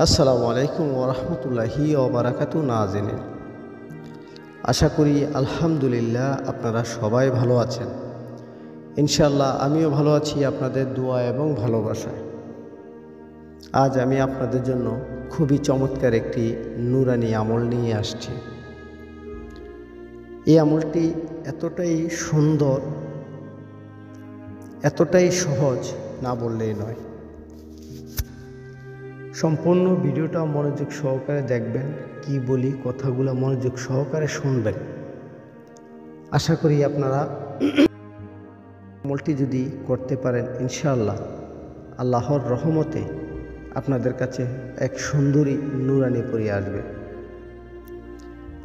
আসসালামু আলাইকুম ওরহমতুল্লাহি ওবারাকাতু নাজিনিন। আশা করি আলহামদুলিল্লাহ আপনারা সবাই ভালো আছেন। ইনশাআল্লাহ আমিও ভালো আছি আপনাদের দোয়া এবং ভালোবাসায়। আজ আমি আপনাদের জন্য খুবই চমৎকার একটি নুরানি আমল নিয়ে আসছি। এই আমলটি এতটাই সুন্দর, এতটাই সহজ, না বললেই নয়। সম্পূর্ণ ভিডিওটা মনোযোগ সহকারে দেখবেন, কি বলি কথাগুলো মনোযোগ সহকারে শুনবেন। আশা করি আপনারা আমলটি যদি করতে পারেন, ইনশাআল্লাহ আল্লাহর রহমতে আপনাদের কাছে এক সুন্দরী নুরানি পরি আসবে।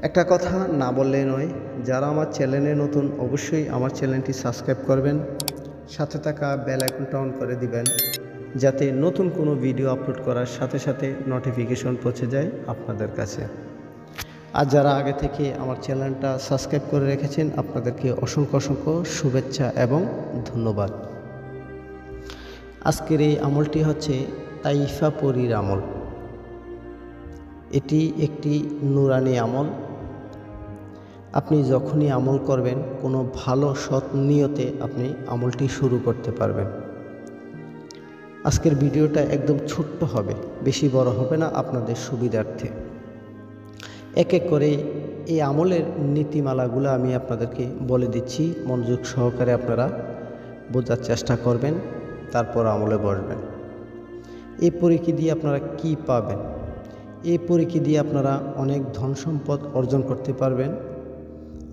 একটা কথা না বললে নয়, যারা আমার চ্যানেলে নতুন অবশ্যই আমার চ্যানেলটি সাবস্ক্রাইব করবেন, সাথে থাকা বেল আইকনটা অন করে দিবেন, যাতে নতুন কোনো ভিডিও আপলোড করার সাথে সাথে নোটিফিকেশন পৌঁছে যায় আপনাদের কাছে। আর যারা আগে থেকে আমার চ্যানেলটা সাবস্ক্রাইব করে রেখেছেন, আপনাদেরকে অসংখ্য অসংখ্য শুভেচ্ছা এবং ধন্যবাদ। আজকের এই আমলটি হচ্ছে তাইফা পরীর আমল। এটি একটি নুরানি আমল। আপনি যখনই আমল করবেন, কোনো ভালো সৎ নিয়তে আপনি আমলটি শুরু করতে পারবেন। আজকের ভিডিওটা একদম ছোট্ট হবে, বেশি বড় হবে না, আপনাদের সুবিধার্থে এক এক করে এই আমলের নীতিমালাগুলো আমি আপনাদেরকে বলে দিচ্ছি। মনোযোগ সহকারে আপনারা বোঝার চেষ্টা করবেন, তারপর আমলে বসবেন। এই পরীক্ষা দিয়ে আপনারা কি পাবেন? এই পরীক্ষা দিয়ে আপনারা অনেক ধন সম্পদ অর্জন করতে পারবেন,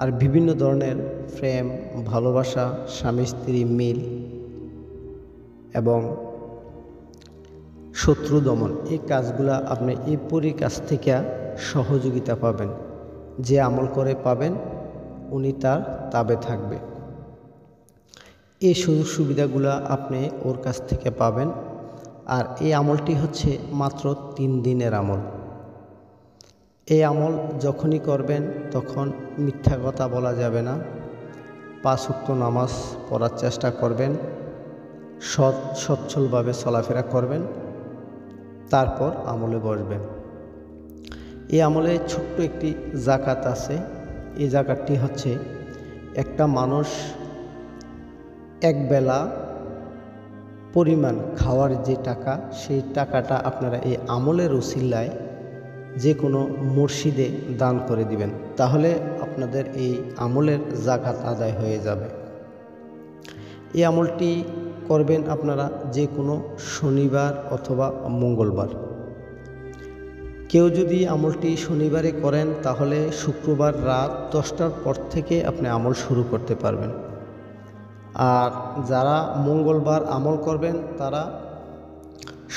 আর বিভিন্ন ধরনের প্রেম, ভালোবাসা, স্বামী স্ত্রী মিল এবং শত্রু দমন, এই কাজগুলা আপনি এই পরীর কাছ থেকে সহযোগিতা পাবেন। যে আমল করে পাবেন, উনি তার তাবে থাকবে। এই সুযোগ সুবিধাগুলা আপনি ওর কাছ থেকে পাবেন। আর এই আমলটি হচ্ছে মাত্র 3 দিনের আমল। এই আমল যখনই করবেন তখন মিথ্যা কথা বলা যাবে না। 5 ওয়াক্ত নামাজ পড়ার চেষ্টা করবেন, সচ্ছলভাবে চলাফেরা করবেন, তারপর আমলে বসবেন। এই আমলে ছোট্ট একটি জাকাত আছে। এই জাকাতটি হচ্ছে একটা মানুষ একবেলা পরিমাণ খাওয়ার যে টাকা, সেই টাকাটা আপনারা এই আমলের উসিলায় যে কোনো মসজিদে দান করে দিবেন, তাহলে আপনাদের এই আমলের জাকাত আদায় হয়ে যাবে। এই আমলটি করবেন আপনারা যে কোনো শনিবার অথবা মঙ্গলবার। কেউ যদি আমলটি শনিবারে করেন, তাহলে শুক্রবার রাত 10টার পর থেকে আপনি আমল শুরু করতে পারবেন। আর যারা মঙ্গলবার আমল করবেন, তারা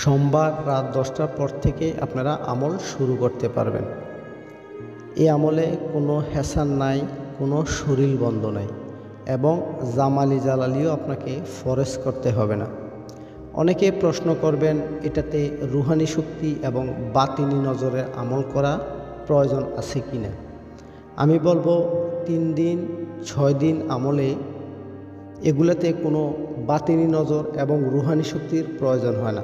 সোমবার রাত 10টার পর থেকে আপনারা আমল শুরু করতে পারবেন। এই আমলে কোনো হেসান নাই, কোনো শরীর বন্ধ নাই, এবং জামালি জালালিও আপনাকে ফরজ করতে হবে না। অনেকে প্রশ্ন করবেন, এটাতে রুহানি শক্তি এবং বাতিনি নজরের আমল করা প্রয়োজন আছে কি না। আমি বলবো 3 দিন 6 দিন আমলে এগুলোতে কোনো বাতিনি নজর এবং রুহানি শক্তির প্রয়োজন হয় না।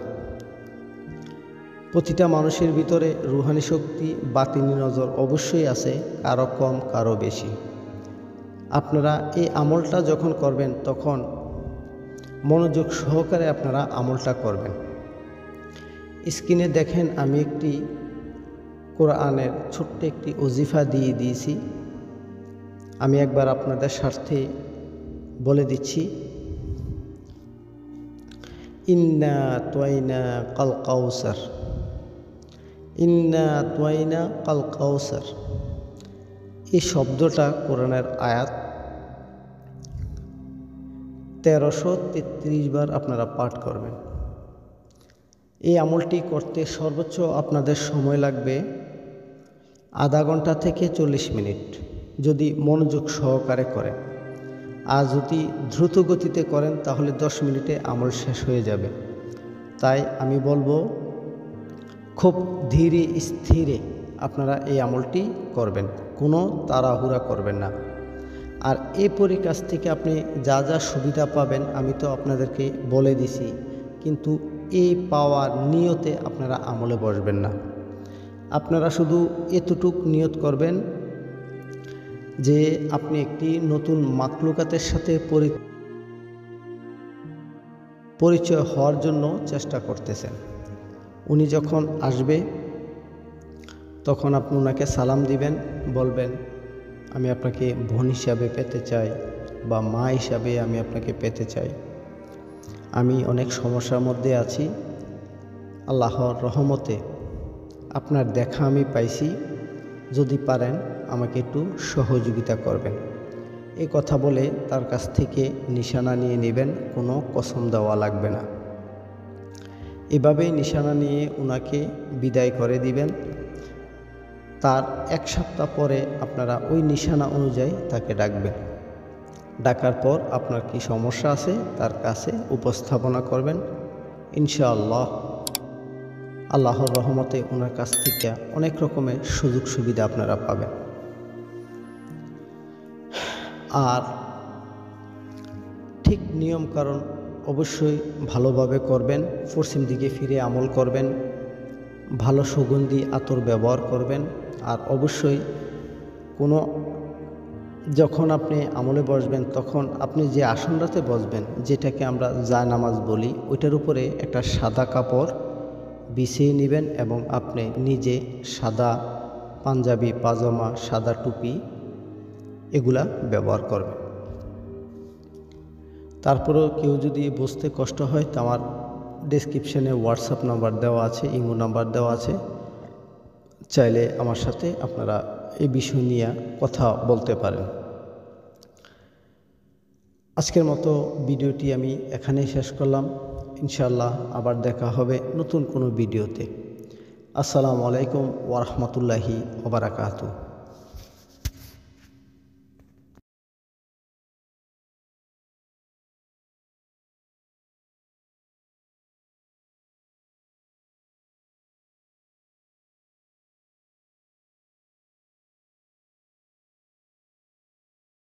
প্রতিটা মানুষের ভিতরে রুহানি শক্তি, বাতিনি নজর অবশ্যই আছে, কারো কম কারো বেশি। আপনারা এই আমলটা যখন করবেন, তখন মনোযোগ সহকারে আপনারা আমলটা করবেন। স্ক্রিনে দেখেন, আমি একটি কোরআনের ছোট্ট একটি ওজিফা দিয়ে দিয়েছি। আমি একবার আপনাদের স্বার্থে বলে দিচ্ছি। ইন্না তোয়াইনা কাল কাউসার, ইন্না তোয়াইনা কাল কাউসার। এই শব্দটা কোরআনের আয়াত 1333 বার আপনারা পাঠ করবেন। এই আমলটি করতে সর্বোচ্চ আপনাদের সময় লাগবে আধা ঘন্টা থেকে 40 মিনিট, যদি মনোযোগ সহকারে করেন। আর যদি দ্রুত গতিতে করেন, তাহলে 10 মিনিটে আমল শেষ হয়ে যাবে। তাই আমি বলবো, খুব ধীরে স্থিরে আপনারা এই আমলটি করবেন, কোনো তাড়াহুড়া করবেন না। আর এই পরীর কাছ থেকে আপনি যা যা সুবিধা পাবেন আমি তো আপনাদেরকে বলে দিছি, কিন্তু এই পাওয়ার নিয়তে আপনারা আমলে বসবেন না। আপনারা শুধু এতটুক নিয়ত করবেন যে আপনি একটি নতুন মাখলুকাতের সাথে পরিচয় হওয়ার জন্য চেষ্টা করতেছেন। উনি যখন আসবে তখন আপনি ওনাকে সালাম দিবেন, বলবেন আমি আপনাকে বোন হিসাবে পেতে চাই বা মা হিসাবে আমি আপনাকে পেতে চাই। আমি অনেক সমস্যার মধ্যে আছি, আল্লাহর রহমতে আপনার দেখা আমি পাইছি, যদি পারেন আমাকে একটু সহযোগিতা করবেন। এই কথা বলে তার কাছ থেকে নিশানা নিয়ে নেবেন, কোনো কসম দেওয়া লাগবে না। এভাবেই নিশানা নিয়ে ওনাকে বিদায় করে দিবেন। তার 1 সপ্তাহ পরে আপনারা ওই নিশানা অনুযায়ী তাকে ডাকবেন। ডাকার পর আপনার কি সমস্যা আছে তার কাছে উপস্থাপনা করবেন। ইনশাআল্লাহ আল্লাহর রহমতে ওনার কাছ থেকে অনেক রকমের সুযোগ সুবিধা আপনারা পাবেন। আর ঠিক নিয়ম কারণ অবশ্যই ভালোভাবে করবেন, পশ্চিম দিকে ফিরে আমল করবেন, ভালো সুগন্ধি আতর ব্যবহার করবেন। আর অবশ্যই যখন আপনি আমলে বসবেন তখন আপনি যে আসনটাতে বসবেন, যেটাকে আমরা জায়নামাজ বলি, ওইটার উপরে একটা সাদা কাপড় বিছিয়ে নেবেন এবং আপনি নিজে সাদা পাঞ্জাবি, পাজামা, সাদা টুপি এগুলা ব্যবহার করবেন। তারপরেও কেউ যদি বুঝতে কষ্ট হয় তো আমার ডেসক্রিপশানে হোয়াটসঅ্যাপ নাম্বার দেওয়া আছে, ইমো নাম্বার দেওয়া আছে, চাইলে আমার সাথে আপনারা এই বিষয় নিয়ে কথা বলতে পারেন। আজকের মতো ভিডিওটি আমি এখানেই শেষ করলাম। ইনশাআল্লাহ আবার দেখা হবে নতুন কোনো ভিডিওতে। আসসালামু আলাইকুম ওয়া রাহমাতুল্লাহি ওয়া বারাকাতুহু।